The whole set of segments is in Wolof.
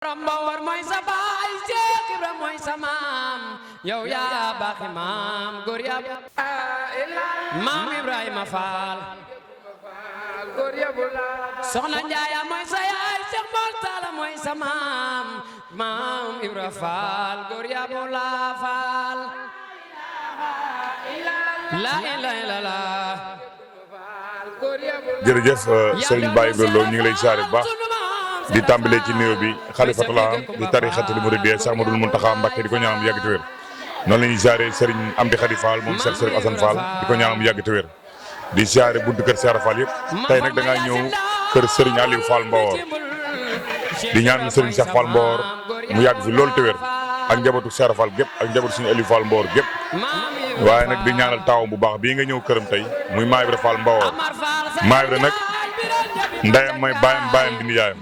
Rambawar mooy sa baay Seex Ibra mooy sa maam yow yaa baaxi maam góor ya maam Ibrahima Faal soxna Njaaya mooy sa yaay Seex Mor Talla mooy sa maam maam Ibra Faal góor ya bu la Faal la ilaha illallah. jërëjëf Serigne Baye Ibra Lo ñu ngi lay siyaare bu baax di tàmbalee ci nuyoo bi xalifatul aam di tarixatul muridiyya Cheikh Ahmadoul Mountakha Mbacké di ko ñaanal mu yàgg te wér noonu la ñuy siyaare Serigne Amdi Khady Fall moom Cheikh Serigne Assane Fall di ko ñaanal mu yàgg te wér di siyaare buntu kër Cheikh Fall yëpp tey nag da ngaa ñëw kër Serigne Aliou Fall Mbawor di ñaanal Serigne Cheikh Fall Mbawor mu yàgg fi loolu te wér ak njabootu Cheikh Fall gépp ak njabootu suñu Aliou Fall Mbawor gépp waaye nag di ñaanal taawam bu baax bii nga ñëw këram tey muy Maam Ibra Fall Mbawor Maam Ibra nag ndeyam mooy baayam di nijaayam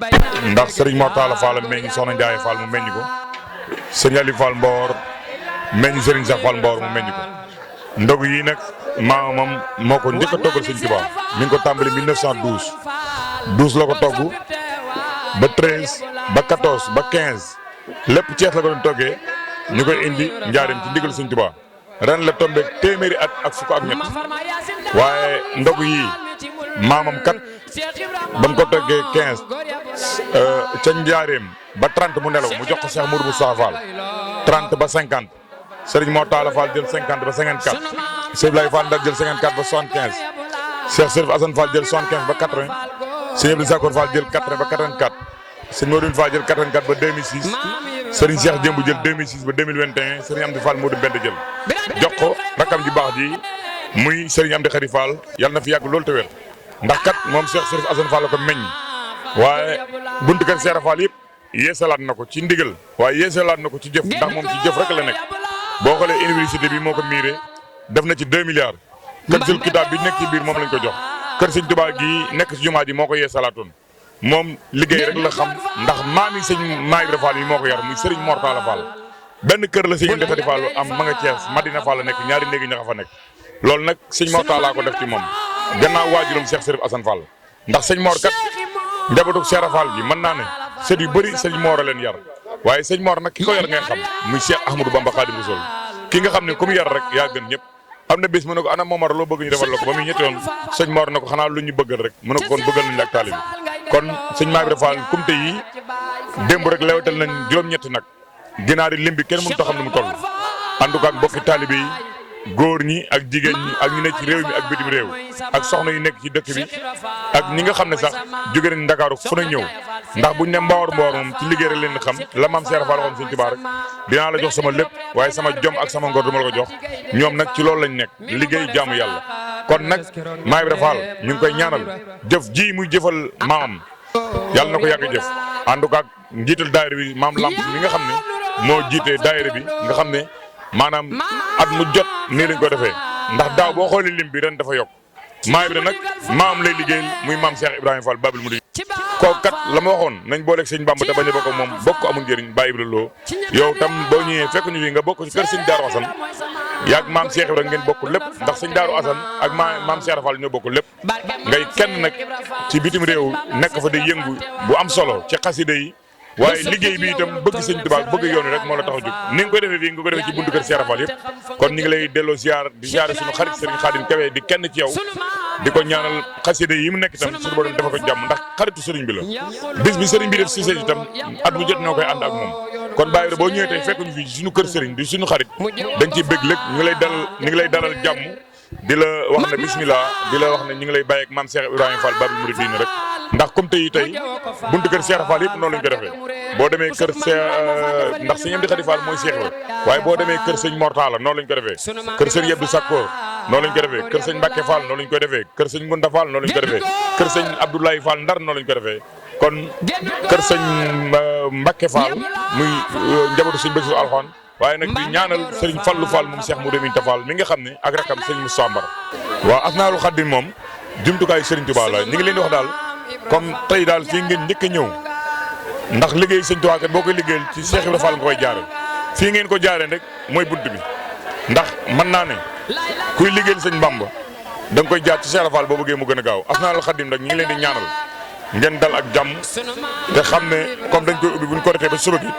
ndax Serigne Mor Talla Fall meññi Soxna Ndiaye Fall mu meññi ko Serigne Aliou Fall Mbawor meññi Serigne Cheikh Fall Mbawor mu meññi ko ndogu yi nag maamam moo ko njëkk a toggal Serigne Touba mi ngi ko tàmbali 1912 12 la ko togg ba 13 ba 14 ba 15 lépp Cees la ko doon toggee ñu koy indi njaareem ci ndigal Serigne Touba ren la tombé téeméeri at ak fukk ak ñett waaye ndogu yi maamam kat ba mu ko toggee 15 ca njaareem ba 30 mu nelaw mu jox ko Cheikh Mourou Moussa Fall 30 ba 50 Serigne Mor Talla Fall jël 50 ba 54 Cheikh Ibrahima Fall Ndar jël 54 ba 75 Cheikh Serif Assane Fall jël 75 ba 80 Serigne Abdou Sakor Fall jël 80 ba 84 Serigne Modou Fall jël 84 ba 2006 Serigne Cheikh Jëmbu jël 2006 ba 2021 Serigne Amdi Fall Modou Mbend jël jox ko rakam ji baax ji muy Serigne Amdi Khady Fall yàlla na fi yàgg loolu te wér ndax kat moom Cheikh Serif Assane Fall la ko meññ waaye buntu kër Cheikh Fall yëpp yeesalaat na ko ci ndigal waaye yeesalaat na ko ci jëf ndax moom ci jëf rek la nekk boo xoolee université bi moo ko miiree def na ci 2 milliards kër sul kitaab bi nekk ci biir moom lañ ko jox kër Sëñ Tuubaa gi nekk ci jumaa ji moo ko yeesalaatoon moom liggéey rek la xam ndax maami sëñ Maam Ibra Fall yi moo ko yar muy Serigne Mor Talla Fall benn kër la sëñ Amdi Khady Fall am ma nga Thiès Madina Fall la nekk ñaari néegi ña fa nekk loolu nag sëñ Mor Talla ko def ci moom gannaaw waajuram Cheikh Serif Assane Fall ndax sëñ Mor kat njabootu Cheikh Fall gi mën naa ne sët yu bëri sëñ Mor a leen yar waaye sëñ Mor nag ki ko yar ngay xam muy Cheikh Ahmadou Bamba Khadimu Rasul ki nga xam ne ku mu yar rek yaa gën ñëpp am na bés mu ne ko ana Momar loo bëgg ñu defal la ko ba muy ñetti yoon sëñ Mor na ko xanaa lu ñu bëggal rek mu ne ko kon bëggal nañ la ak taalibe kon sëñ Maam Ibra Fall kumte yi démb rek lewetal nañ juróom-ñetti nag ginaar yi lim bi kenn mënut a xam ne mu toll en tout cas mbokki taalibe yi góor ñi ak jigéen ñi ak ñu nekk ci réew mi ak bitim réew ak soxna yu nekk ci dëkk bi ak ñi nga xam ne sax jóge nañ Ndakaaru fu na ñëw ndax buñ ne Mbawor moom ci liggéey rek leen di xam la maam Cheikh Fall waxoon Sëñ Tuubaa rek dinaa la jox sama lépp waaye sama jom ak sama ngor duma la ko jox ñoom nag ci loolu lañ nekk liggéey jaamu yàlla kon nag Maam Ibra Fall ñu ngi koy ñaanal jëf ji muy jëfal maamam yàlla na ko yàgg jëf en tout cas njiital daayira bi maam Lamp mi nga xam ne moo jiite daayira bi nga xam ne maanaam at mu jot nii lañ ko defee ndax daaw boo xoolee lim bi ren dafa yokk Maam Ibra nag maam lay liggéeyal muy maam Cheikh Ibrahima Fall Babil Mouride kooku kat la ma waxoon nañ booleeg sëñ Bamba te bañ a bokk ak moom bokk amul njëriñ Baye Ibra Lo yow tam boo ñëwee fekk ñu fi nga bokk ci kër sëñ Daaru Assane yaag maam Cheikh Ibrahima ngeen bokk lépp ndax sëñ Daaru Assane ak maam Cheikh Fall ñoo bokk lépp ngay kenn nag ci bitim réew nekk fa di yëngu bu am solo ci xasida yi waaye liggéey bi itam bëgg sëñ Tuubaa bëgg yoon wi rek moo la tax a jóg ni nga ko defee fii nga ko defee ci buntu kër Cheikh Fall yëpp kon ñu ngi lay delloo ziar di ziar suñu xarit Serigne Khadim Kebe di kenn ci yow di ko ñaanal xasida yi mu nekk itam suñu borom dafa ko jàmm ndax xaritu Serigne bi la bis bi Serigne bi def si sëñ itam at mu jot ñoo koy ànd ak moom kon Baye Ibra boo ñëwee tey fekk ñu fii suñu kër Serigne di suñu xarit dañ ciy bëgg lépp ñu ngi lay dalal jàmm di la wax ne bismillah di la wax ne ñu ngi lay bàyyi ak maam Cheikh Ibrahima Fall Babil Mouride rek ndax comme tey buntu kër Cheikh Fall yëpp noonu lañ ko defee boo demee kër ndax sëñ Amdi Khady Fall mooy Cheikh Ibra waaye boo demee kër sëñ Mor Talla noonu lañ ko defee kër sëñ Abdou Sakor noonu lañ ko defee kër sëñ Mbacke Fall noonu lañ koy defee kër sëñ Ngunda Fall noonu lañ ko defee kër sëñ Abdoulaye Fall Ndar noonu lañ ko defee kon kër sëñ Mbacke Fall muy njabootu sëñ Bassirou Alxuraan waaye nag di ñaanal Serigne Fallou Fall moom Cheikh Moudou Minta Fall mi nga xam ne ak rakam Serigne Moussa Mbar waaw Asnaarul Xadim moom jumtukaayu Serigne Touba la ñu ngi leen di wax daal comme tey daal fii ngeen njëkk a ñëw ndax liggéey Sëñ Touba kat boo koy liggéeyal ci Cheikh Ibrahima Fall nga koy jaare fii ngeen ko jaaree rek mooy bunt bi ndax mën naa ne kuy liggéeyal Sëñ Bamba da nga koy jaar ci Cheikh Fall boo bëggee mu gën a gaaw Asnaarul Xadim nag ñu ngi leen di ñaanal ngeen dal ak jàmm te xam ne comme dañ koy ubbi buñ ko retee ba suba gi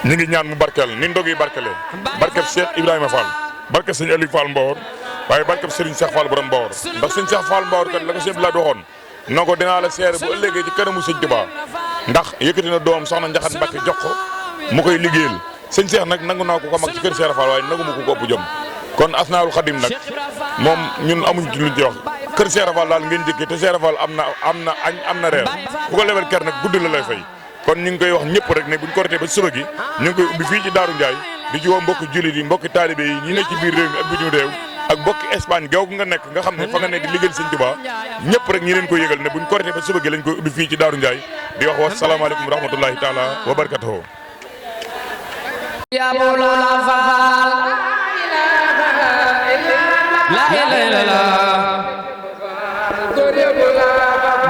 ñu ngi ñaan mu barkeel ni ndog yi barkelee barkeb Cheikh Ibrahima Fall barkeb sëñ Aliou Fall Mbawor waaye barkeb Serigne Cheikh Fall borom Mbawor ndax sëñ Cheikh Fall Mbawor kat la ko sëñ Abdoulaye waxoon na ko dinaa la seere bu ëllëgee ci kanamu sëñ Tuubaa ndax yëkkati na doom soxna Njaxat Mbàkke jox ko mu koy liggéeyal sëñ Cheikh nag nangu naa ko ko mag ci kër Cheikh Fall waaye nangu ma ko ëpp jom kon Asnaul Khadim nag moom ñun amuñ ci luñ ci wax kër Cheikh Fall daal ngeen jëkkee te Cheikh Fall am na añ am na reer bu ko lebal ker nag guddi la lay fay kon ñu ngi koy wax ñëpp rek ne buñ ko retee ba suba gi ñu ngi koy ubbi fii ci Daaru Ndiaye di ci woo mbokki jullit yi mbokki taalibe yi ñi ne ci biir réew mi ak bitim réew ak mbokki Espagne gaw nga nekk nga xam ne fa nga ne di liggéeyal sëñ Tuubaa ñëpp rek ñi leen koy yëgal ne buñ ko retee ba suba gi lañ koy ubbi fii ci Daaru Ndiaye di wax wasalaamaaleykum wa rahmatullahi taala wa barakatuhu ya Mawlana Fall la ilaha illallah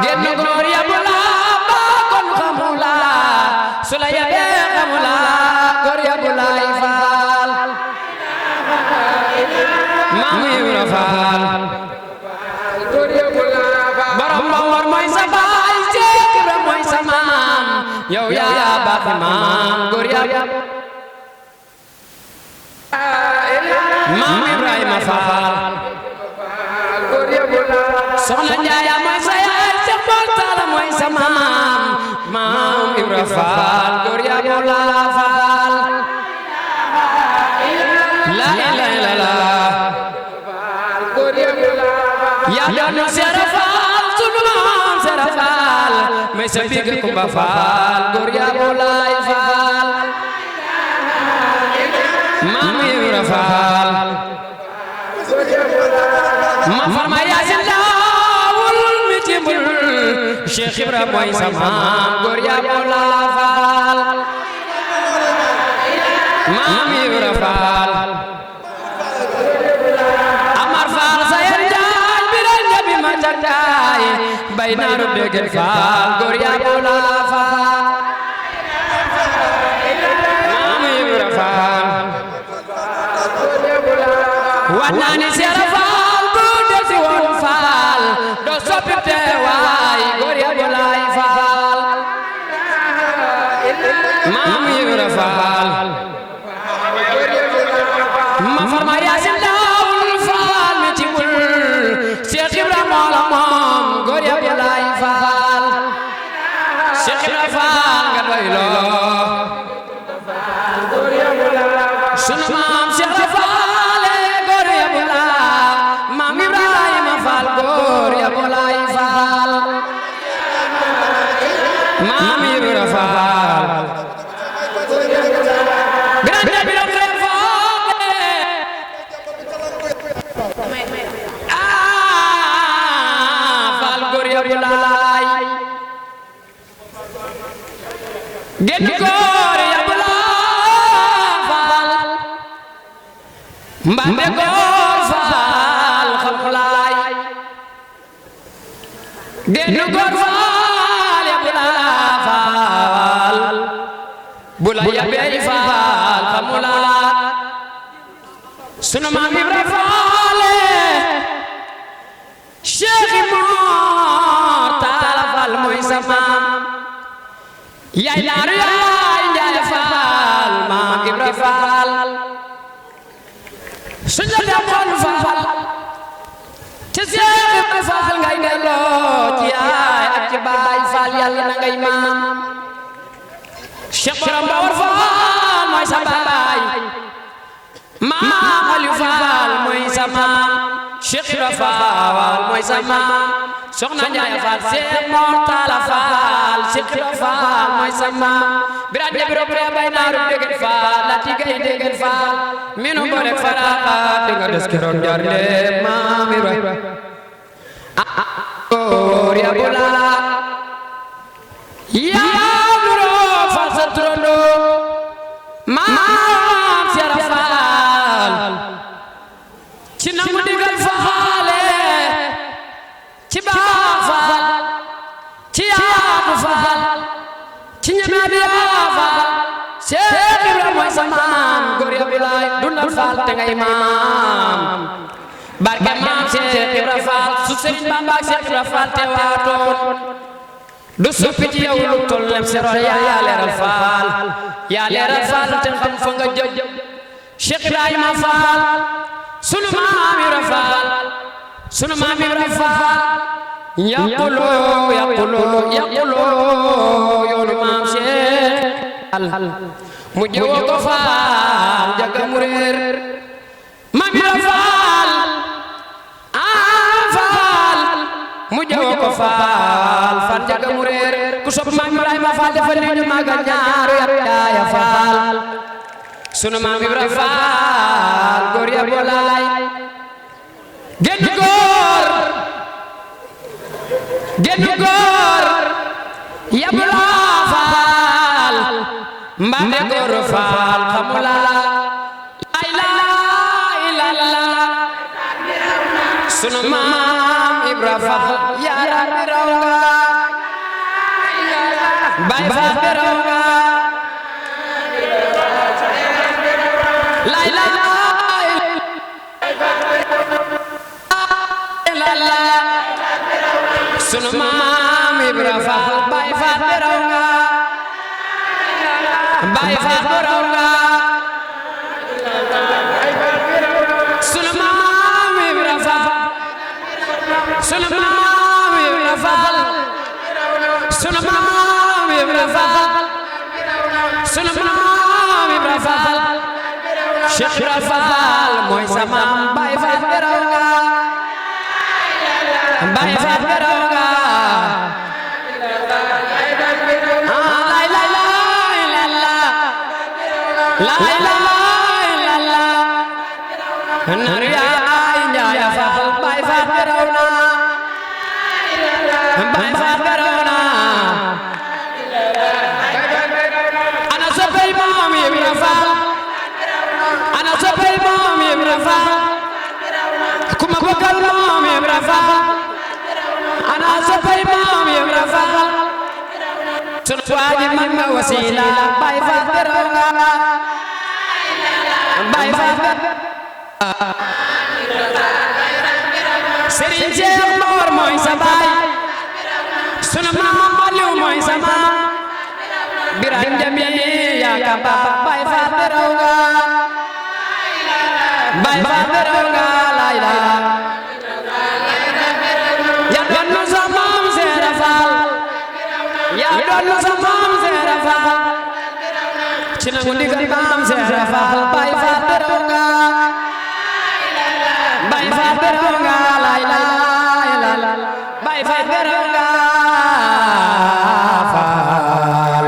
génn góor ya bula ba kon xamula su la yabee xamula góor ya bula ay Fall Maam Ibra Fall borom Mbawor mooy sa baay Cheikh Ibra mooy sa maam yow yaa baax maam góor ya Maam Ibrahima Fall Soxna Njaaya mooy sa yaay Seex Mortala mooy sa maam Maam Ibra Fall góor ya Mawla Fall la ilaha illallah yaa doon Seera Fall sunu maam Seera Fall may sa big Kumba Fall góor ya Mawla Fall Maam Ibra Fall ma farma yaasin laawul mi ci mbul Cheikh Ibra mooy sa maam góor ya Mawla Fall Maam Ibra Fall Amar Fall sa yer jaay bi ren jabi ma cangaay bay naaru degen Fall góor ya Mawla Fall Maam Ibra Fall wanaani Seera Fall bu desi woon Fall doo soppi teewaay góor ya Mawla Fall Maam Ibra Fall ma farma yaasin daawul Fall mi ci bul Cheikh Ibra moola moom góor ya Mawla Fall Cheikh Ibra Fall nga doy loo sunu maam Cheikh Ibra Fall góor ya Mawla Maam Ibrahima Fall góor ya Mawla Fall Maam Ibra Fall génn góor ya Mawla Fall mbambe góor Fall xalxulaay génn góor Fall ya Mawla Fall bu la yabee Fall xamulaay sunu maam Ibra Fall Cheikh Mortala Fall mooy sa maam yaay daaru yaay Njaay Fall Maam Ibra Fall suñ la demoon Fall ci Cheikh Ibra Fall ngay delloo ci yaay ak ci baay Fall yàlla na ngay maam Cheikh borom Mbawor Fall mooy sa baay Maam Aliou Fall mooy sa maam Cheikh Ibra Fall mooy sa maam Soxna Njaay Fall Cheikh Mortala Fall Cheikh Ibra Fall mooy sa maam biran jabi robre bay naaru degen Fall la tigay degen Fall minu boole faraxa dinga des ki doon jaar le Maam Ibra góor ya Mawla yaa nuroo Fall sa turando Maam Seera Fall ci nangu digal Faale ci baax Fall ci yaatu Fall ci ñeme bi yaa Fall Cheikh Ibra mooy sa maam góor ya Mawla dundal Fall te ngay maam barke maam Cheikh Ibra Fall su Sëriñ Bamba ak Cheikh Ibra Fall te waatoon du soppi ci yow lu toll nem sero yaa leeral faal yaa leeral faal te xam fa nga jëm Cheikh Ibrahima Faal sunu maam Ibra Faal sunu maam Ibra Faal yaquloo yoonu maam Cheikh mu jëwoo ko faal jaga mu réer maam Ibra Faal faal mu jëwoo ko faal faal jaga mu réer ku sopp maam Ibrahima Faal defal ni ñu magal ñaaru yaaya faal sunu maam Ibra Faal góor ya bolaay genn góor yabula faal mbande góor faal xamula la ilaha illallah sunu maam Ibra Faal yaa rabbi raw nga bay faal be raw nga la ilaha illallah sunu maam Ibra Faal bay faal be raw nga bay faal be raw nga sunu maam Ibra Faal sunu maam Ibra Faal sunu maam Ibra Faal sunu maam Ibra Faal Cheikh Ibra Faal mooy sa maam bay faal be raw nga bay faal be raw nga la ilaha illallah nanu yaay njaaya faal bay faal be raw na bay faal be raw na ana soppey maam Ibra Faal ana soppey maam Ibra Faal kuma bëggal maam Ibra Faal ana soppey maam Ibra Faal sunu waaji man nga wasiila bay faal be raw nga bay faal be Serigne Cheikh Mor mooy sa baay sunu maam Aliou mooy sa maam Birahim Jami yaa ka ba bay faal be raw nga bay faal be raw nga la ilaha yaa doon sa maam Seera Faal yaa doon sa maam Seera Faal ci nangu ndigal maam Seera Faal bay faal be raw nga bay faal be raw nga la ilaha illallah bay faal be raw nga faal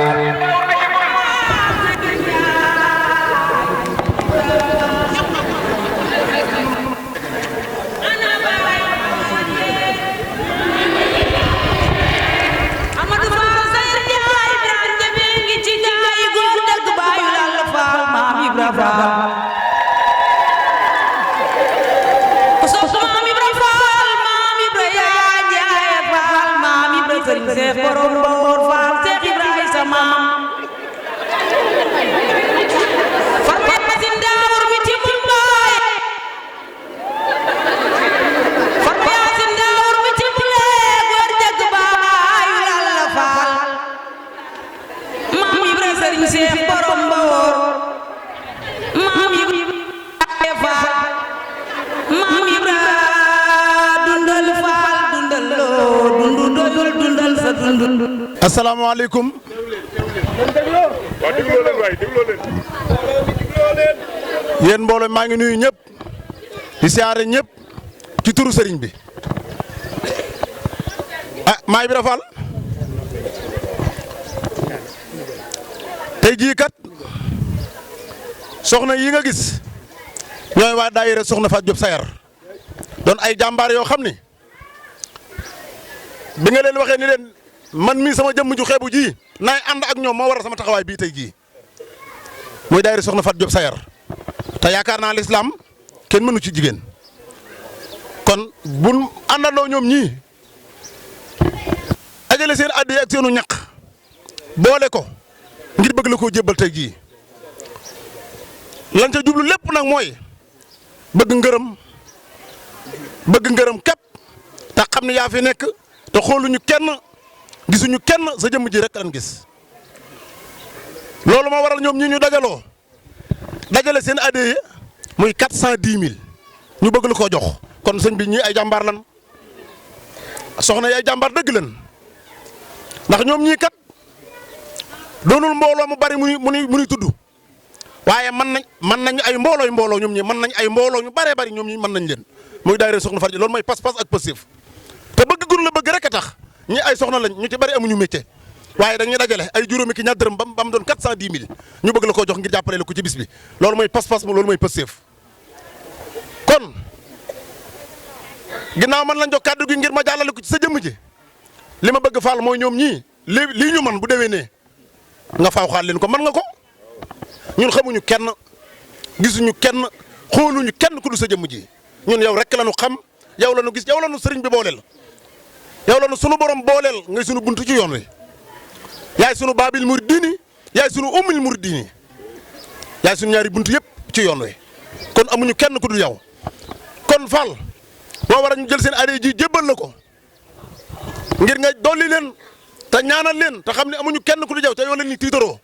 Amadou Faal Sayar Njaay Birahim Jami ngi ci gaay góor dëgg baayu Lalla Faal maam Ibra Faal ku sopp maam Ibra Faal maam Ibra yaa Njaay Faal maam Ibra Sëriñ Seex borom Mboor Faal Seex Ibra ay sa maam farma yasin daawur mi ci mun baay farma yasin daawur mi ci mulee góor dëgg baayu Lalla Faal maam Ibra Sëriñ Seex borom Mboor maam Ibra Faal maam Ibra dundal Faal dundal loo dundu doyul dundal sa dundu asalaamaaleykum waaw dégloo leen waay dégloo leen yéen mbooloo maa ngi nuyu ñëpp di siyaare ñëpp ci turu sëriñ bi maa Ibra Faal tey jii kat soxna yi nga gis ñooy waa daayira soxna Faat Diop Sayar doon ay jàmbaar yoo xam ni bi nga leen waxee ni leen man mii sama jëmm ju xeebu ji naay ànd ak ñoom moo waral sama taxawaay bii tey jii muy daayira soxna Faat Diop Sayar te yaakaar naa lislaam kenn mënu ci jigéen kon bu àndandoo ñoom ñii ajale seen addiya ak seenu ñaq boole ko ngir bëgg la koo jébbal tey jii lan ca jublu lépp nag mooy bëgg ngërëm képp te xam ne yaa fi nekk te xooluñu kenn gisuñu kenn sa jëmm ji rek lan gis loolu moo waral ñoom ñi ñu dajale seen adhé muy 410 000 ñu bëgg la koo jox kon sëñ bi ñii ay jàmbaar lan soxna yi ay jàmbaar dëgg lan ndax ñoom ñii kat doonul mbooloo mu bari mu nuy tudd waaye mën nañ ay mbooloo ñoom ñi mën nañ ay mbooloo ñu baree bari ñoom ñi mën nañ leen muy daayira soxna Faty loolu mooy pas-pas ak positif te bëgg gun la bëgg rek a tax ñi ay soxna lañ ñu ci bari amuñu métier waaye dañuy dajale ay juróomi ki ñaar dërëm ba mu doon 410 000 ñu bëgg la koo jox ngir jàppale la ko ci bis bi loolu mooy pas-pas loolu mooy positif kon ginnaaw man lañ jox kàddu gi ngir ma jàllale ko ci sa jëmm ji li ma bëgg Fall mooy ñoom ñii lii ñu man bu déwénee nga faaw xaal leen ko mën nga ko ñun xamuñu kenn gisuñu kenn xooluñu kenn ku du sa jëmm ji ñun yow rek la ñu xam yow la ñu gis yow la ñu sëriñ bi booleel yow la ñu sunu borom booleel ngay sunu buntu ci yoon wi yaay sunu baabil muridini yaay sunu ummil muridini yaay sunu ñaari buntu yëpp ci yoon wi kon amuñu kenn ku dul yow kon Fall boo war a ñu jël seen adhé ji jébbal la ko ngir nga dolli leen te ñaanal leen te xam ne amuñu kenn ku dul yow te yow la ñuy tiitaroo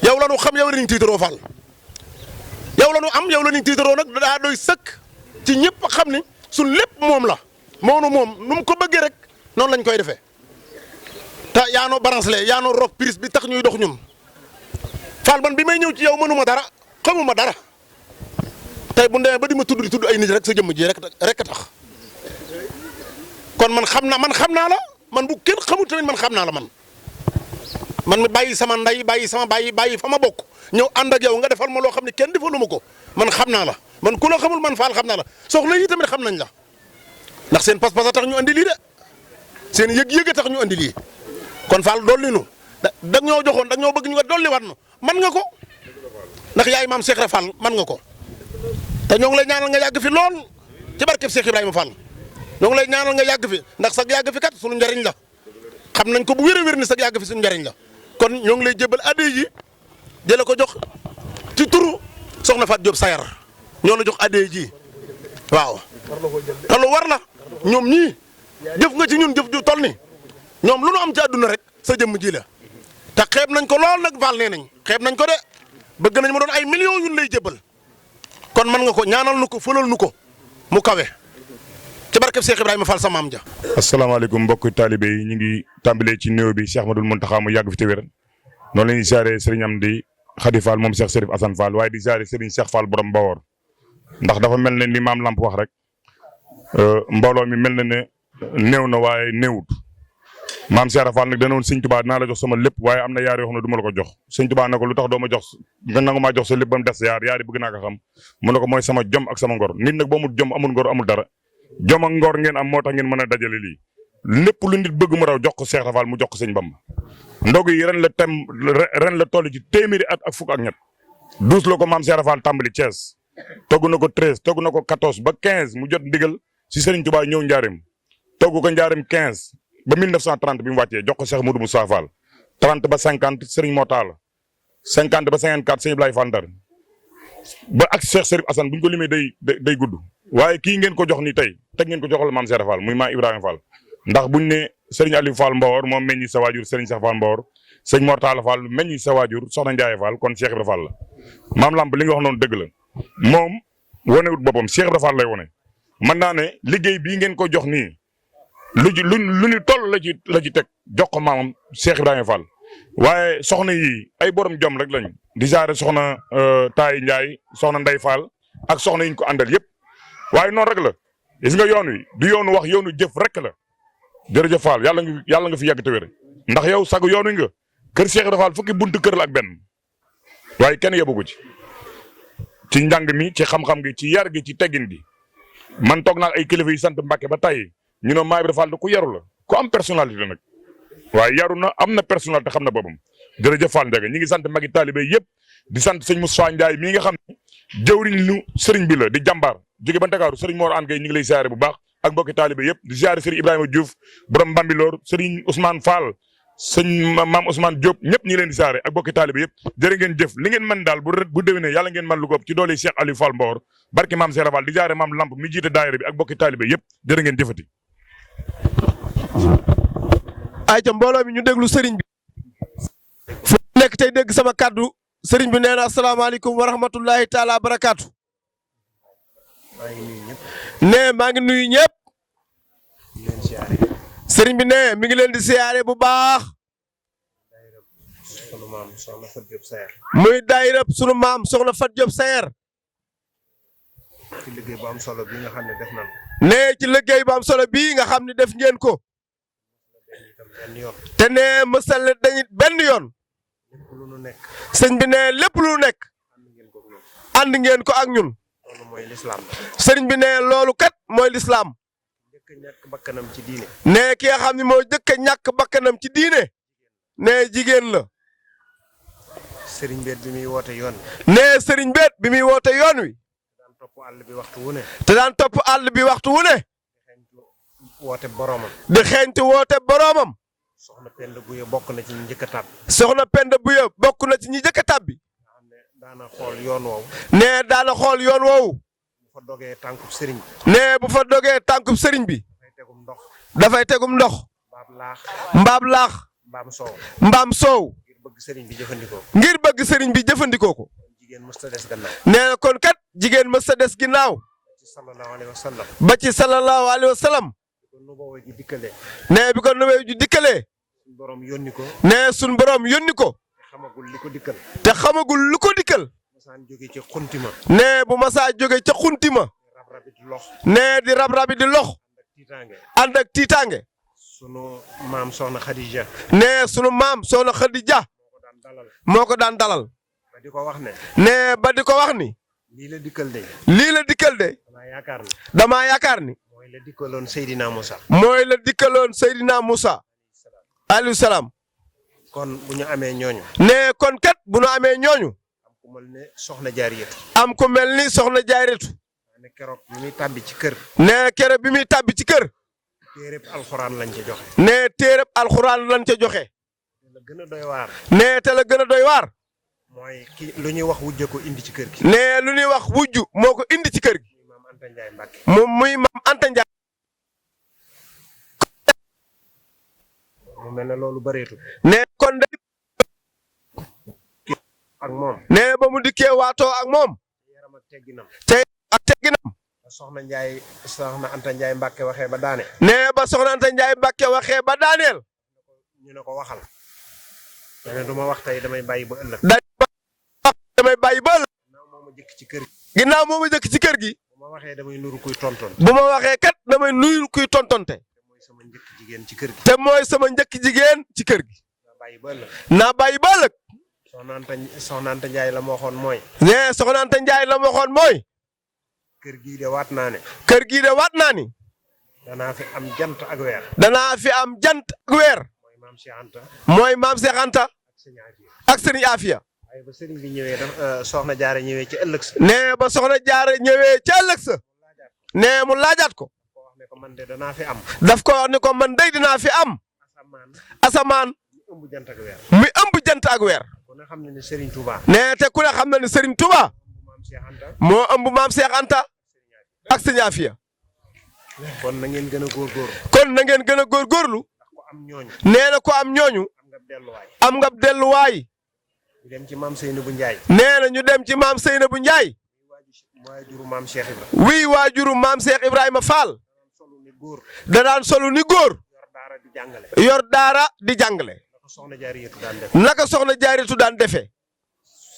yow la ñu xam yow la ñuy tiitaroo Fall yow la ñu am yow la ñuy tiitaroo nag daa doy sëkk ci ñëpp xam ni suñ lépp moom la moonu moom nu mu ko bëggee rek noonu lañ koy defee te yaanoo balancé yaanoo rock prise bi tax ñuy dox ñun Fall man bi may ñëw ci yow mënuma dara xamuma dara tey bu ndemee ba di ma tudd ay nit rek sa jëmm ji rek a tax kon man xam naa la man bu kenn xamul tamit man xam naa la man mi bàyyi sama nday bàyyi sama bàyyi fa ma bokk ñëw ànd ak yow nga defal ma loo xam ne kenn defalu ma ko man xam naa la man ku la xamul man Fall xam naa la soxla yi tamit xam nañ la ndax seen pas-pas a tax ñu andi lii de seen yëg-yëg a tax ñu andi lii kon Fall dolli nu da ñoo joxoon da ñoo bëgg ñu nga dolli waat nu man nga ko ndax yaay maam Cheikh Ibra Fall man nga ko te ñoo ngi lay ñaanal nga yàgg fi lool ci barkeb Cheikh Ibrahima Fall ñoo ngi lay ñaanal nga yàgg fi ndax sag yàgg fi kat suñu njariñ la xam nañ ko bu wér a wér ni sag yàgg fi suñu njariñ la kon ñoo ngi lay jébal adhé ji jële ko jox ci turu soxna Faty Diop Sayar ñoo la jox adhé ji waaw te lu war la ñoom ñii jëf nga ci ñun jëf ju toll ni ñoom lu nu am ci àdduna rek sa jëmm ji la te xeeb nañ ko lool nag Fall nee nañ xeeb nañ ko de bëgg nañ ma doon ay millions yun lay jébal kon mën nga ko ñaanal nu ko fëlal nu ko mu kawe ci barkeb Cheikh Ibrahima Fall sa maam ja. asalaamaaleykum mbokki taalibe yi ñu ngi tàmbalee ci néew bi Cheikh Ahmadoul Mountakha mu yàgg fi te wér noonu la ñuy siyaare Serigne Amdi Khady Fall moom Cheikh Serif Assane Fall waaye di siyaare Serigne Cheikh Fall borom Bawor ndax dafa mel ne ni maam Lamp wax rek mbooloo mi mel na ne néew na waaye néewut maam Cheikh Fall nag dana woon Sëñ Tuubaa dinaa la jox sama lépp waaye am na yaar yoo xam ne du ma la ko jox Sëñ Tuubaa ne ko lu tax doo ma jox nga nangu maa jox sa lépp ba mu des yaar yi bëgg naa ko xam mu ne ko mooy sama jom ak sama ngor nit nag boo amul jom amul ngor amul dara jom ak ngor ngeen am moo tax ngeen mën a dajale lii lépp lu nit bëgg mu raw jox ko Cheikh Fall mu jox ko Sëñ Bamba ndog yi ren la toll ci téeméeri at ak fukk ak ñett 12 la ko maam Cheikh Fall tàmbali Thiès togg na ko 13 togg na ko 14 ba 15 mu jot ndigal si Serigne Touba ñëw Njaareem togg ko Njaareem 15 ba 1930 bi mu wàccee jox ko Cheikh Modou Moussa Fall 30 ba 50 Serigne Motala 50 ba 54 Serigne Ibrahima Fall Ndar ba ak Cheikh Serif Assane bu ñu ko limee day gudd waaye kii ngeen ko jox ni tey teg ngeen ko joxal maam Cheikh Fall muy maam Ibrahima Fall ndax buñ ne Serigne Aliou Fall Mbawor moom meññi sa waajur Serigne Cheikh Fall Mbawor Serigne Mortala Fall meññi sa waajur Soxna Ndiaye Fall kon Cheikh Ibrahima Fall la maam Lamp li nga wax noonu dëgg la moom wonewut boppam Cheikh Ibrahima Fall lay wone mën naa ne liggéey bii ngeen ko jox nii lu ñu toll la ci teg jox ko maamam Cheikh Ibrahima Fall waaye soxna yi ay borom jom rek lañu di jaare soxna Taay Ndiaye soxna Ndey Fall ak soxna yi ñu ko àndal yëpp waaye noonu rek la gis nga yoon wi du yoonu wax yoonu jëf rek la jërëjëf Fall yàlla nga fi yàgg te wér ndax yow sagu yoonu nga kër Cheikh Ibrahima Fall fukki buntu kër la ak benn waaye kenn yóbbu ko ci njàng mi ci xam-xam gi ci yar gi ci teggin gi man toog naa ay kilifa yi sant Mbàkke ba tey ñu ne Maam Ibra Fall ku yaru la ku am personnalité nag waaye yaru na am na personnalité xam na boppam jërëjëf Fall Ndiaga ñi ngi sant magi taalibe yëpp di sant sëñ Moussa Ndiaye mii nga xam ne jëwriñ lu sëriñ bi la di jàmbaar jóge ba Ndakaaru sëriñ Mor An Gueye ñu ngi lay siyaare bu baax ak mbokki taalibe yëpp di siyaare sëriñ Ibrahima Diouf borom Mbambilor sëriñ Ousmane Fall sëñ maam Ousmane Diop ñëpp ñi ngi leen di siyaare ak mbokki taalibe yëpp jërë ngeen jëf li ngeen mën daal bu déwénee yàlla ngeen mën lu ko ci doole Cheikh Aliou Fall Mbawor barki maam Cheikh Fall di siyaare maam Lamp mi jiite daayira bi ak mbokki taalibe yëpp jërë ngeen jëfati ayca mbooloo mi ñu déglu sëriñ bi fu nekk tey dégg sama kàddu sëriñ bi nee na asalaamaaleykum wa rahmatullahi taala barakaatu. nee maa ngi nuyu ñëpp. sëriñ bi nee mi ngi leen di siyaare bu baax. muy daayira sunu maam soxna Fat Diop Sayer. ci liggéey bu am solo bii nga xam ne def nañ ko. nee ci liggéey bu am solo bii nga xam ne def ngeen ko. te nee mësal dañu benn yoon. sëñ bi nee lépp lu nekk. ànd ngeen ko ak ñun. loolu mooy lislaam. sëriñ bi nee loolu kat mooy lislaam. njëkk a ñàkk bakkanam ci diine. nee ki nga xam ne moo njëkk a ñàkk bakkanam ci diine. nee jigéen la. sëriñ beet bi muy woote yoon nee sëriñ beet bi muy woote yoon wi. daan topp àll bi waxtu wu ne. te daan topp àll bi waxtu wu ne. woote boromam. di xeeñtu woote boroomam. soxna Penda Buye bokk na ci ñi njëkk a tàbbi. soxna Penda Buye bokk na ci ñi njëkk a tàbbi. nga xam ne daana xool yoon woowu. nee daana xool yoon woowu. bu fa dogee tànkub sëriñ bi. nee bu fa dogee tànkub sëriñ bi. dafay tegum ndox. dafay tegum ndox. mbaam laax. mbaam laax. mbaam soow. mbaam soow. ngir bëgg sëriñ bi jëfandikoo. ngir bëgg sëriñ bi jëfandikoo ko. jigéen mës ta des gannaaw. nee na kon kat jigéen mës sa des ginnaaw. ci sallallahu alayhi wa sallam. ba ci sallallahu alayhi wa sallam. kon nu boobu ji dikkalee. nee bi ko nuwee ju dikkalee. suñu borom yónni ko. nee suñ borom yónni ko. xamagul li ko dikkal. te xamagul lu ko dikkal. masaan jóge ci xuntima. nee bu masaa jóge ca xuntima. rab rabi di lox. nee di rab-rabi di lox. ak tiitaange. ànd ak tiitaange. sunu maam soxna Khadija. nee sunu maam soxna Khadija. moo ko daan dalal. moo ko daan dalal. ba di ko wax ne. nee ba di ko wax ni. lii la dikkal de. lii la dikkal de. damaa yaakaar ne. damaa yaakaar ni. mooy la dikkaloon Seydina Moussa. mooy la dikkaloon Seydina Moussa. alayhi salaam. kon bu ñu amee ñooñu. nee kon kat bu nu amee ñooñu. am ku mel ne soxna Jaariyatu. am ku mel ni soxna Jaariyatu. ne keroog bi muy tàbbi ci kër. nee kere bi muy tàbbi ci kër. téereb alxuraan lañ ca joxe. nee téereb alxuraan lañ ca joxe. la gën a doy waar. nee te la gën a doy waar. mooy ki lu ñuy wax wujje ko indi ci kër gi. nee lu ñuy wax wujju moo ko indi ci kër gi. muy maam Anta Ndiaye Mbacke. moom muy maam Anta Ndiaye. mu mel ne loolu bëreetul. nee kon de. ak moom. nee ba mu dikkee waatoo ak moom. yaram ak tegginam. te ak tegginam. soxna Ndiaye soxna Anta Ndiaye Mbacke waxee ba daane. nee ba soxna Anta Ndiaye Mbacke waxee ba daaneel. ñu ne ko waxal. ne du ma wax tey damay bàyyi ba ëllëg. damay bàyyi ba ëllëg. ginnaaw moo ma jëkk ci kër gi. ginnaaw moo ma jëkk ci kër gi. bu ma waxee damay nuru kuy tonton. bu ma waxee kat damay nuyu kuy tontonte. te mooy sama njëkk jigéen ci kër gi. te mooy sama njëkk jigéen ci kër gi. naa bàyyi ba ëllëg. naa bàyyi ba ëllëg. soxna Anta Ndiaye la ma waxoon mooy. nee soxna Anta Ndiaye la ma waxoon mooy. kër gii de waat naa ne. kër gii de waat naa ni. danaa fi am jant ak weer. danaa fi am jant ak weer. mooy maam Cheikh Anta. mooy maam Cheikh Anta. ak sëñ Afia. ak sëriñ Afia. waaye ba sëriñ bi ñëwee dafa soxna jaare ñëwee ci ëllëg sa. nee ba soxna jaare ñëwee ca ëllëg sa. nee mu laajaat ko. ko wax ne ko man de danaa fi am. daf ko wax ni ko man day dinaa fi am. asamaan. asamaan. mu ëmb jant ak weer. muy ëmb jant ak weer. ku ne xam ne ne Serigne Touba. nee te ku ne xam na ni Serigne Touba. maam Cheikh Anta. moo ëmb maam Cheikh Anta. ak sëñ Afia. kon na ngeen gën a góorgóorlu. kon na ngeen gën a góorgóorlu. ndax ku am ñooñu. nee na ko am ñooñu. am nga delluwaay. am nga delluwaay. ñu dem ci maam Seynabou Ndiaye. nee na ñu dem ci maam Seynabou Ndiaye. waajuru maam Cheikh Ibra. wii waajuru maam Cheikh Ibrahima Fall. solu ni góor. da daan solu ni góor. yor daara di jàngale. yor daara di jàngale. naka soxna jaariyatu daan def. naka soxna jaaritu daan defee.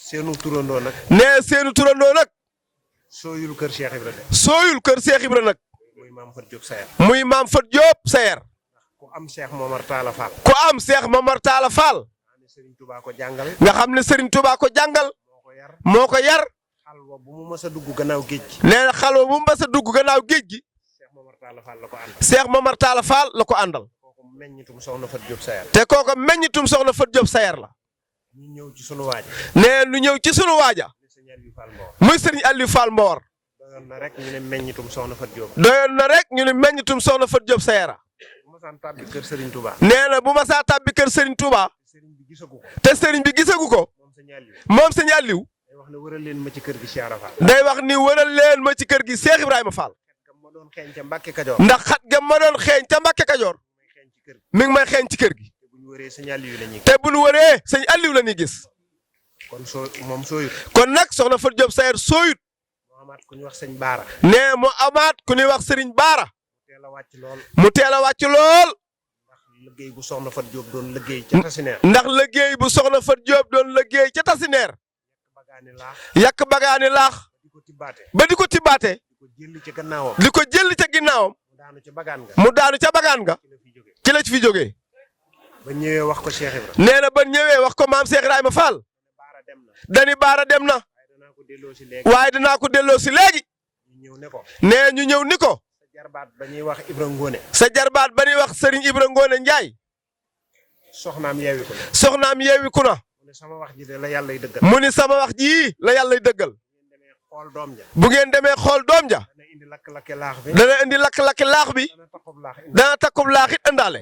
seenu turandoo nag. nee seenu turandoo nag. sooyul kër Cheikh Ibra de. sooyul kër Cheikh Ibra nag. muy maam Fat Diop Sayer. muy maam Fat Diop Sayer. ku am Cheikh Momar Talla Fall. ku am Cheikh Momar Talla Fall. Serigne Touba ko jàngal. nga xam ne Serigne Touba ko jàngal. moo ko yar. moo ko yar. xalwa bu mu mës a dugg gannaaw géej gi. nee na xalwa bu mu mës a dugg gannaaw géej gi. Cheikh Momar Talla Fall la ko àndal. Cheikh Momar Talla Fall la ko àndal. kooku meññitum soxna Fat Diop Sayer. te kooku meññitum soxna Fat Diop Sayer la. ñu ñëw ci sunu waaja. nee nu ñëw ci sunu waaja. muy Serigne Aliou Fall Mbawar. doyoon na rek ñu ne meññitum soxna Fat Diop. doyoon na rek ñu ne meññitum soxna Fat Diop Sayer. bu ma saan tàbbi kër Serigne Touba. nee na bu ma saa tàbbi kër Serigne Touba. Serigne bi gisagu ko. te Serigne bi gisagu ko. moom sëñ Aliou. moom sëñ Aliou. day wax ne wëral leen ma ci kër gi Cheikh Ibra Fall. day wax ni wëral leen ma ci kër gi Cheikh Ibrahima Fall. xet gam ma doon xeeñ ca Mbàkke Kajoor. ndax xat ga ma doon xeeñ ca Mbàkke Kajoor. mi ngi may xeeñ ci kër gi. te bu ñu wëree sëñ Aliou la ñuy gis. te bu ñu wëree sëñ Aliou la ñuy gis. kon moom sooyut. kon nag soxna Fatou Diop Sayer sooyut. moo amaat ku ñuy wax sëñ Baara. nee mu amaat ku ñuy wax Serigne Baara. mu teel a wàcc lool. mu teel a wàcc lool. ndax liggéey bu soxna Fatou Diop doon liggéey ca Tasineer. ndax liggéey bu soxna Fatou Diop doon liggéey ca Tasineer. yàq bagaani laax. ba di ko tibbaate. di ko jëli ca gannaawam. di ko jëli ca ginnaawam. mu daanu ca bagaan nga. mu daanu ca bagaan nga. ci la fi jógee. ba ñëwee wax ko Cheikh Ibrahima. nee na ba ñëwee wax ko maam Cheikh Ibrahima Fall. dani Baara dem na. waaye danaa ko delloo si léegi. ñu ñëw ne ko. nee ñu ñëw ni ko. sa jarbaat ba ñuy wax Ibra Ngone. sa jarbaat ba ñuy wax Serigne Ibra Ngone Ndiaye. soxnaam yeewiku na. soxnaam yeewiku na. mu ne sama wax ji de la yàllay dëggal. mu ni sama wax ji la yàllay dëggal. xool doom ja. bu ngeen demee xool doom ja. dana indi lakk-lakke laax bi. dana indi lakk-lakke laax bi. dana takkub laax it indaale.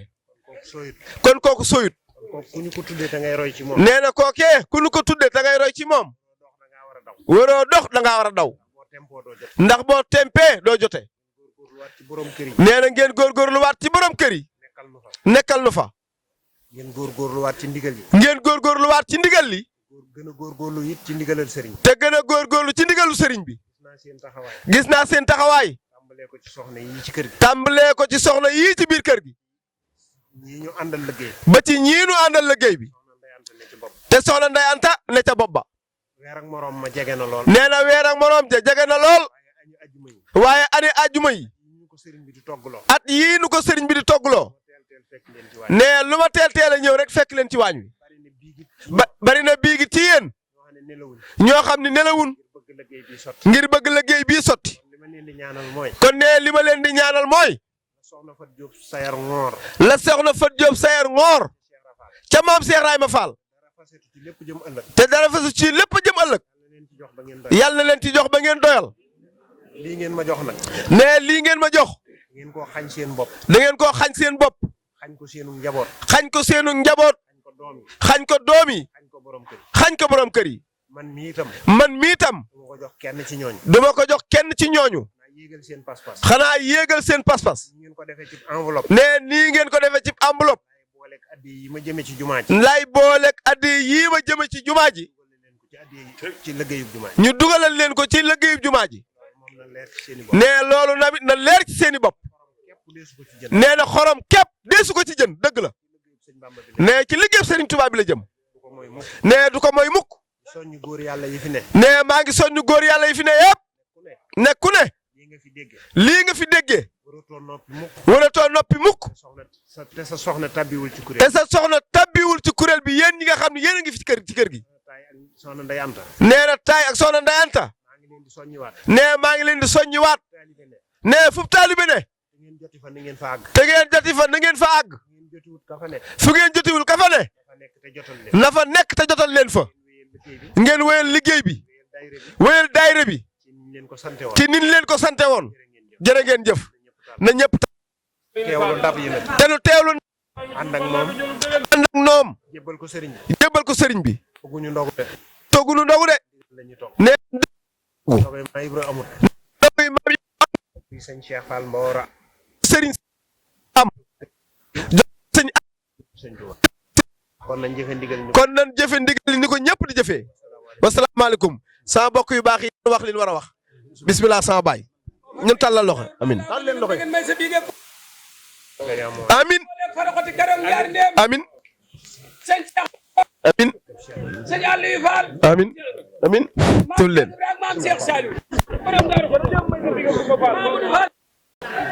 kon kooku soyut. ku ñu ko tuddee da ngay roy ci moom. nee na kookee ku ñu ko tuddee da ngay roy ci moom. waroo dox da ngaa war a daw. ndax boo tempee doo jote. nee na ngeen góorgóorluwaat ci borom kër yi. nekkal nu fa. ngeen góorgóorluwaat ci ndigal yi. ngeen góorgóorluwaat ci ndigal li. gën a góorgóorlu it ci ndigalal sëriñ. te gën a góorgóorlu ci ndigalu sëriñ bi. gis naa seen taxawaay. tàmbalee ko ci soxna yii ci kër gi. tàmbalee ko ci soxna yii ci biir kër gi. ñii ñu àndal liggéey. ba ci ñii ñu àndal liggéey bi. te soxna Ndeye Anta ne ca bopp ba. weer ak morom ma jege na lool. nee na weer ak morom ja jege na lool. waaye ani ajuma yi. at yii nu ko sëriñ bi di toggloo. nee lu ma teel a ñëw rek fekk leen ci waañ wi. bari na biigi ci yéen. ñoo xam ne nelawun. ngir bëgg liggéey bii sotti. kon nee li ma leen di ñaanal mooy. soxna Fatou Diop Sayer Ngor. la soxna Fatou Diop Sayer Ngor. ca maam Cheikh Ibrahima Fall. te dara fasu ci lépp jëm ëllëg. yàlla na leen ci jox ba ngeen doyal. lii ngeen ma jox nag. nee lii ngeen ma jox. da ngeen koo xañ seen bopp. da ngeen koo xañ seen bopp. xañ ko seenu njaboot. xañ ko seenu njaboot. xañ ko doom yi. xañ ko borom kër yi. man mii itam. man mii itam. duma ko jox kenn ci ñooñu. duma ko jox kenn ci ñooñu. yéegal seen pas-pas. xanaa yéegal seen pas-pas. nii ngeen ko defee ci enveloppe. nee nii ngeen ko defee ci enveloppe. booleeg addi yi ma jëmee ci jumaa ji. lay booleeg addi yii ma jëmee ci jumaa ji. ci liggéeyub jumaa ji. ñu dugalal leen ko ci liggéeyub jumaa ji. nee loolu namit na leer ci seeni bopp. nee na xorom képp deesu ko ci jën dëgg la. nee ci liggéeyub Serigne Touba bi la jëm. nee du ko mooy mukk. soññu góor yàlla yi fi ne. nee maa ngi soññu góor yàlla yi fi ne yëpp. ne ku ne. lii nga fi déggee. waratoo noppi mukk. te sa soxna tabbiwul ci kuréel. te sa soxna tabbiwul ci kuréel bi yéen ñi nga xam ne yéen a ngi fi ci kër gi. soxna Ndeye Anta. nee na taay ak soxna Ndeye Anta. nee maa ngi leen di soññiwaat. nee fu taalibe ne. te ngeen joti fa na ngeen fa àgg. fu ngeen jotiwul ka fa ne. na fa nekk te jotal leen fa. ngeen wéyal liggéey bi. wéyal daayira bi. ci nin leen ko sante woon. jërë ngeen jëf. na ñëpp teewlu ndab yi nag. te nu teewlu. ànd ak moom. ànd ak noom. jébbal ko sëriñ bi. jébbal ko sëriñ bi. togguñu ndogu de. togguñu ndogu de. nee. ndogu ma Ibra amut. ndogu ma bi sëñ Cheikh Fall Mbawara. sëriñ am. sëñ am. kon nañ jëfe ndigal ni. kon nañ jëfe ndigal ni ko ñëpp di jëfee. wasalaamaaleykum. sama mbokk yu baax yi wax li ñu war a wax. bismillah sama baay. ñun tàllal loxo amin amin amin amin amin amin tul leen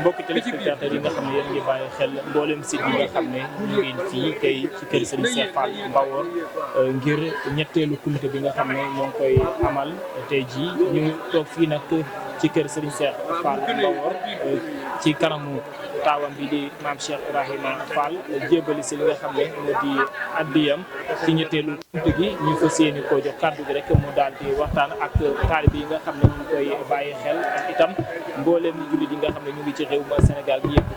mbokki téléspectateurs yi nga xam ne yéen ngi bàyyi xel mboolem site yi nga xam ne ñu ngi fii tey ci kër Serigne Cheikh Fall Mbawor ngir ñetteelu comité bi nga xam ne ñoo ngi koy amal tey jii ñu toog fii nag ci kër Serigne Cheikh Fall Mbawor ci kanamu taawam bi di maam Cheikh Ibrahima Fall jébali si li nga xam ne moo di addiyam ci ñetteelu comité gi ñu fas yéene koo jox kàddu gi rek mu daal di waxtaan ak taalibe yi nga xam ne ñu ngi koy bàyyi xel ak itam mboolem jullit yi nga xam ne ñu ngi ci réew ma Sénégal bi yëpp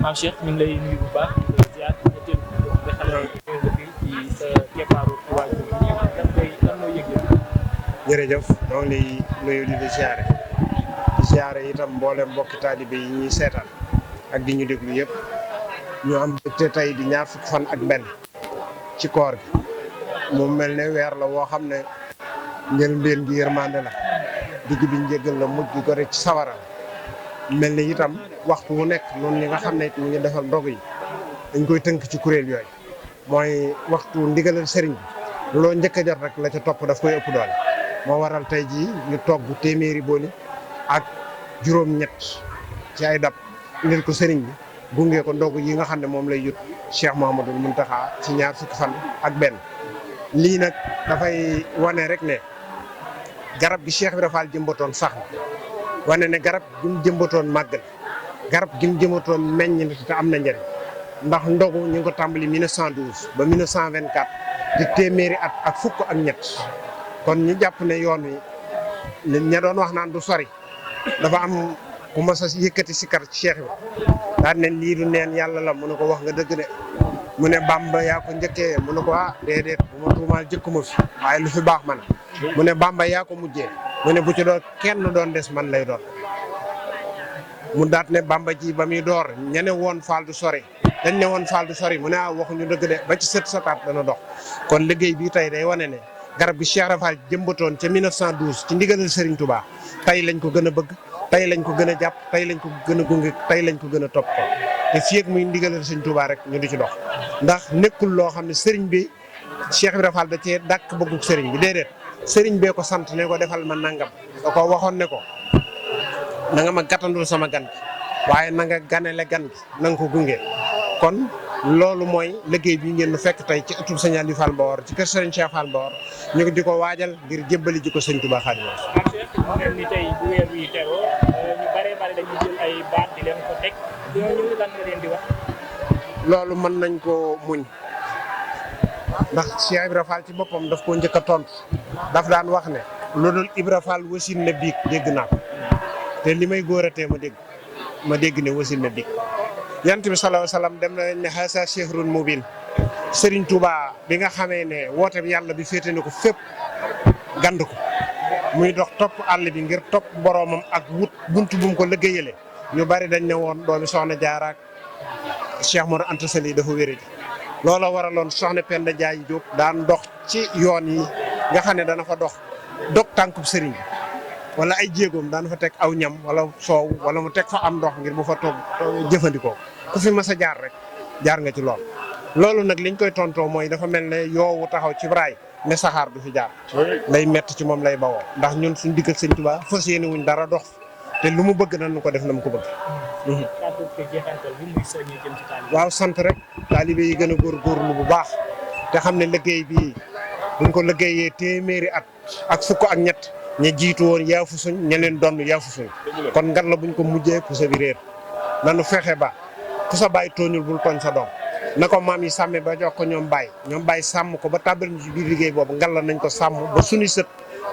maam Cheikh ñu ngi lay nuyu bu baax ziar ñetteelu nga xam ne ñëw nga fi ci sa keppaaru waajur bi lan mooy yëg-yëg. jërëjëf ñoo ngi lay nuyu di ziare itam mboolem mbokki taalibe yi ñuy seetaan ak di ñu déglu yëpp ñu am te tey di ñaar fukki fan ak benn ci koor gi mu mel ne weer la woo xam ne njëlbéen gi yërmande la digg bi njëgal la mujj gi gore ci sawara mel ne itam waxtu wu nekk noonu ñi nga xam ne ñu ngi defal ndog yi dañ koy tënk ci kuréel yooyu mooy waxtu ndigalal sëriñ bi loo njëkk a jot rek la ca topp daf koy ëpp doole moo waral tey jii ñu togg téeméeri booli ak juróom-ñett ci ay dab indil ko sëriñ bi gunge ko ndog yi nga xam ne moom lay yut Cheikh Mouhamadoul Mountakha ci ñaar fukki fan ak benn lii nag dafay wane rek ne garab gi Cheikh Ibra Fall jëmbatoon sax na wane ne garab gi mu jëmbatoon màgg garab gi mu jëmbatoon meññ na te am na njëriñ ndax ndogu ñu ngi ko tàmbali 1912 ba 1924 di téeméeri at ak fukk ak ñett kon ñu jàpp ne yoon wi ña doon wax naan du sori dafa am ku mas a yëkkati sikar ci Cheikh bi daan ne lii du neen yàlla la mu ne ko wax nga dëgg de mu ne Bamba yaa ko njëkkee mu ne ko déedéet bu ma tuumaal jëkkuma fi waaye lu fi baax man mu ne Bamba yaa ko mujjee mu ne bu ci doon kenn doon des man lay doon mu daat ne Bamba ji ba muy door ñene woon Fall du sori dañ ne woon Fall du sori mu ne waxuñu dëgg de ba ci sët sataat dana dox kon liggéey bi tey day wane ne garab gi Cheikh Rafal jëmbatoon ca 1912 ci ndigalal Serigne Touba tey lañ ko gën a bëgg tey lañ ko gën a jàpp tey lañ ko gën a gunge tey lañ ko gën a topp ko te fii ak muy ndigalal Serigne Touba rek ñu di ci dox ndax nekkul loo xam ne Serigne bi Cheikh Ibrahima Fall da cee dàkk bëggug Serigne bi déedéet Serigne bee ko sant ne ko defal ma nangam da ko waxoon ne ko na nga ma gàttandul sama gan gi waaye na nga ganele gan gi na nga ko gunge kon loolu mooy liggéey bi ngeen nu fekk tey ci ëttub Sëñ Aliou Fall Mbawar ci kër Serigne Cheikh Fall Mbawar ñu ngi di ko waajal ngir jébbali ji ko Sëñ Touba Xaadimu Rasuul. mu mel ni tey bu weer wi teewoo ñu bare dañuy jël ay baat di leen ko teg ñooñu lan nga leen di wax. loolu mën nañ ko muñ ndax Cheikh Ibra Fall ci boppam daf koo njëkk a tontu daf daan wax ne lu dul Ibra Fall wasin na biig dégg naa ko te li may góoratee ma dégg ne wasin na biig yant bi sallallahu alayhi wasallam dem na ne xasa chehrun mubin Serigne Touba bi nga xamee ne woote bi yàlla bi féete na ko fépp gand ko muy dox topp àll bi ngir topp boroomam ak wut buntu bu mu ko liggéeyale ñu bari dañ ne woon doomi soxna Jaara ak Cheikh Mor Anta Sali dafa wéré ji loola waraloon soxna Penda Jaay Jóob daan dox ci yoon yi nga xam ne dana fa dox dog tànkub sëriñ bi wala ay jéegoom daan fa teg aw ñam wala soow wala mu teg fa am ndox ngir bu fa toog jëfandikoo ku fi mas a jaar rek jaar nga ci loolu nag liñ koy tontoo mooy dafa mel ne yoowu taxaw ci braay ne saxaar du fi jaar lay mett ci moom lay bawoo ndax ñun suñ digg ak Sëñ Tuubaa fas yéene wuñ dara dox te lu mu bëgg nañu ko def na mu ko bëgg. waaw sant rek taalibe yi gën a góorgóorlu bu baax te xam ne liggéey bi buñ ko liggéeyee téeméeri at ak fukk ak ñett ña jiitu woon yaafu suñ ña leen doon yaafu suñ kon ngan la buñ ko mujjee pusa bi réer nanu fexe ba ku sa bàyyi tooñul bul tooñ sa doom na ko maam yi sàmme ba jox ko ñoom bàyyi sàmm ko ba tàbbal ñu ci biir liggéey boobu ngan la nañ ko sàmm ba suñu sët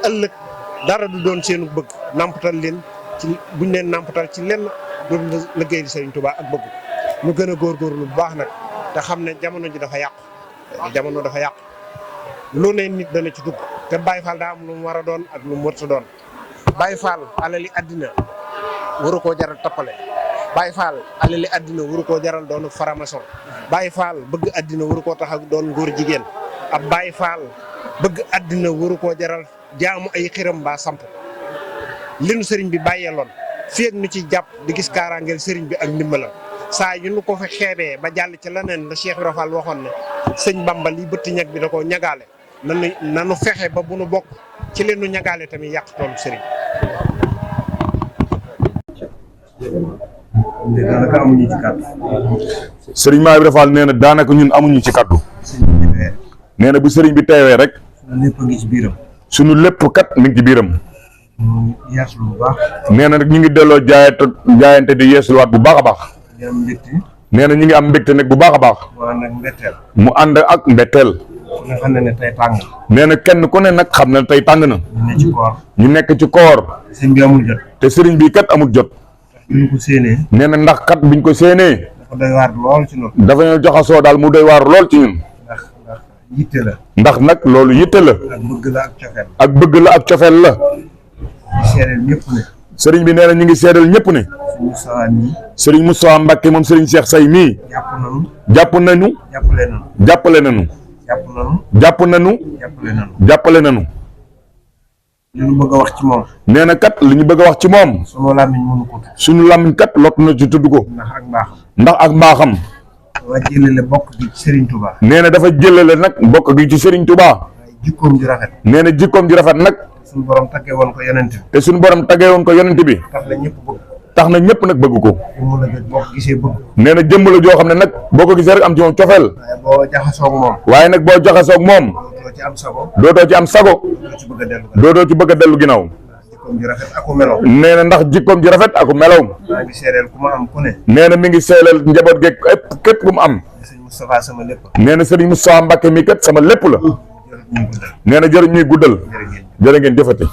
ëllëg dara du doon seenu bëgg nampatal leen ci buñ leen nampatal ci lenn doon liggéey li Sëriñ Tuubaa ak bëgg ñu gën a góorgóorlu bu baax nag te xam ne jamono ji dafa yàqu lu ne nit dana ci dugg te Baye Fall daa am lu mu war a doon ak lu mu warta doon Baye Fall alali àddina waru koo jaral tappale Baye Fall alali àddina waru koo jaral doon faramason Baye Fall bëgg àddina waru koo tax ak doon góor jigéen ab Baye Fall bëgg àddina waru koo jaral jaamu ay xiram mbaa samp li nu sëriñ bi bàyyeeloon fii ak nu ci jàpp di gis kaaraangeel sëriñ bi ak ndimbalam saa yu nu ko fa xeebee ba jàll ci leneen la Cheikh Ibra Fall waxoon ne sëñ Bamba li bëtti ñag bi da koo ñagaale nanu fexe ba bu nu bokk ci leen nu ñagaale tamit yàq toolu sëriñ. daanaka amuñu ci kàddu. sëriñ Maam Ibra Fall nee na daanaka ñun amuñu ci kàddu. nee na bu sëriñ bi teewee rek. lépp a ngi ci biiram. sunu lépp kat mi ngi ci biiram. yeeslu bu baax. nee na nag ñu ngi delloo jaayante di yeesluwaat bu baax a baax. nee na ñu ngi am mbégte nag bu baax a baax. mu ànd ak mbetteel. nga xam ne tey tàng. nee na kenn ku ne nag xam na tey tàng na. ñu nekk ci koor. sëriñ bi amul jot. te sëriñ bi kat amul jot. biñ ko séenee. nee na ndax kat biñ ko séenee. dafa doy waar lool ci ñun. dafa ñoo joxasoo daal mu doy waar lool ci ñun. ndax yitte la. ndax nag loolu yitte la. ak bëgg la ak cofeel. ak bëgg la ak cofeel la. di seereel ñëpp ne. sëriñ bi nee na ñu ngi seedal ñëpp ne sëriñ Moustapha Mbacke moom sëriñ Cheikh Say mii jàpp nañu jàppale nañu jàppale nañu li ñu bëgg a wax ci moom. nee na kat li ñu bëgg a wax ci moom. sunu làmmiñ mënu ko. sunu làmmiñ kat lott na ci tudd ko. ndax ak mbaaxam. dafa jëlale bokk gi ci Serigne Touba. nee na dafa jëlale nag bokk gi ci Serigne Touba. jikkoom ji rafet. nee na jikkoom ji rafet nag. suñu borom taggee woon ko yonent bi. te suñu borom taggee woon ko yonent bi. tax na ñëpp nag bëgg ko. nee na jëmm la joo xam ne nag boo ko gisee rek am ci moom cofeel. waaye nag boo jaxasoo ak moom. dootoo ci am sago. dootoo ci bëgg a dellu ginnaaw. nee na ndax jikkoom ji rafet aku melow. nee na mi ngi seelal njaboot geeg képp ku mu am. nee na Serigne Moustapha Mbacke mi kat sama lépp la. nee na jërë ñuy guddal. jërë ngeen jëfate.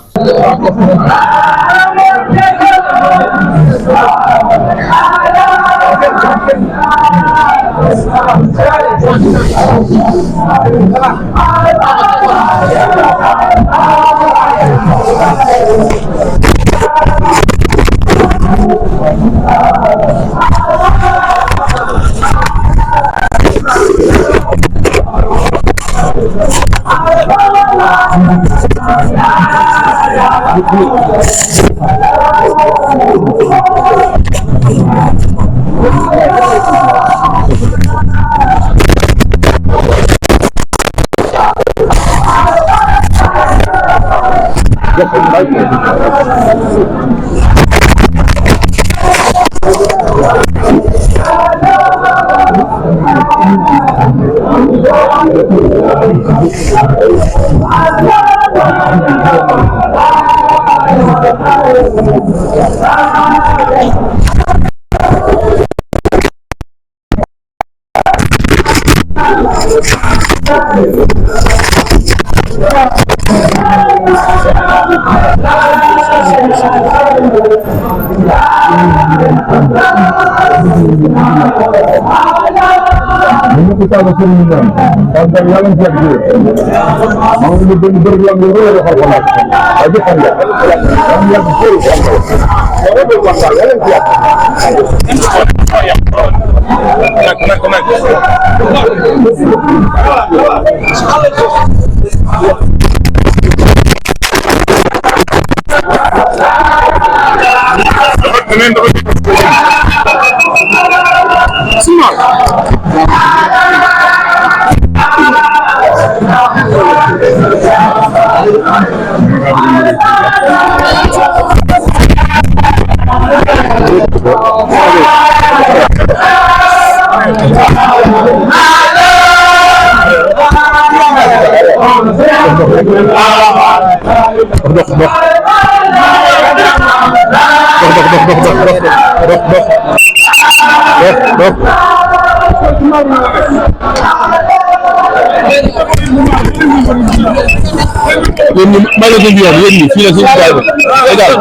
yéen ñi maa ngi leen di yoon yéen ñi fii la suñu baay ba égal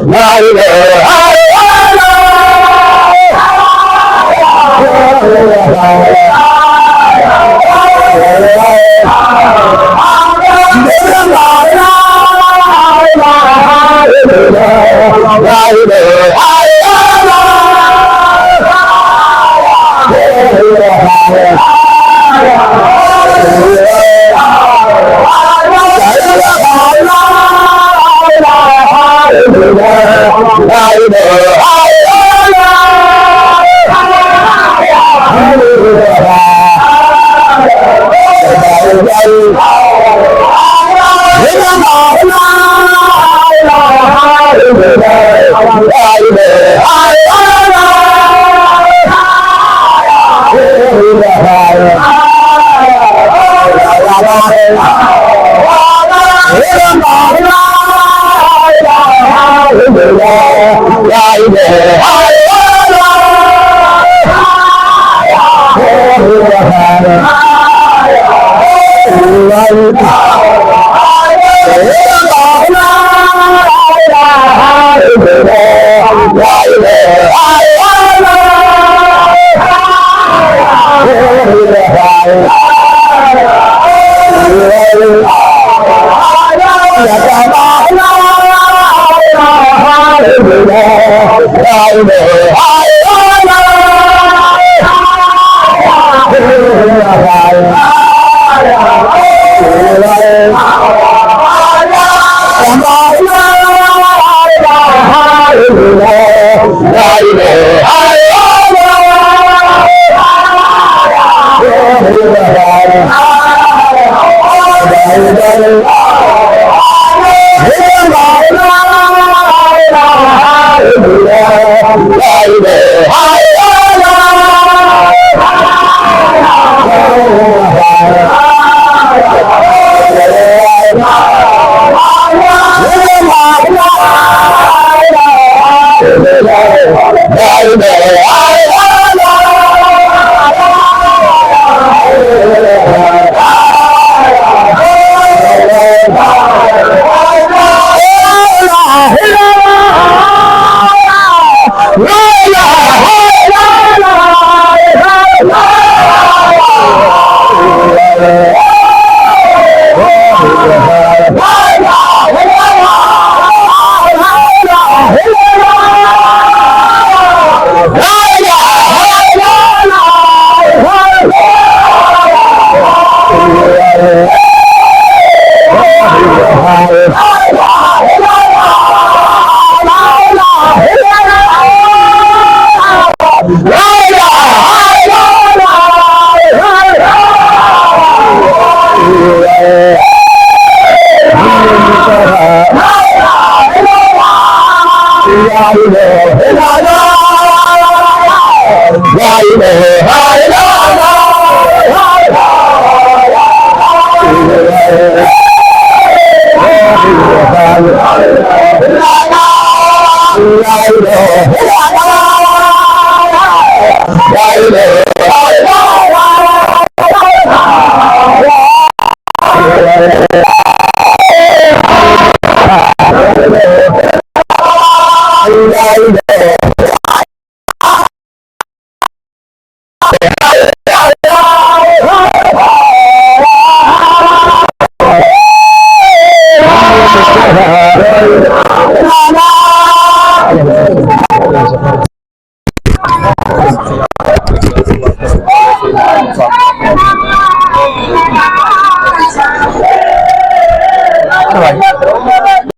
La ilaha illallah Right.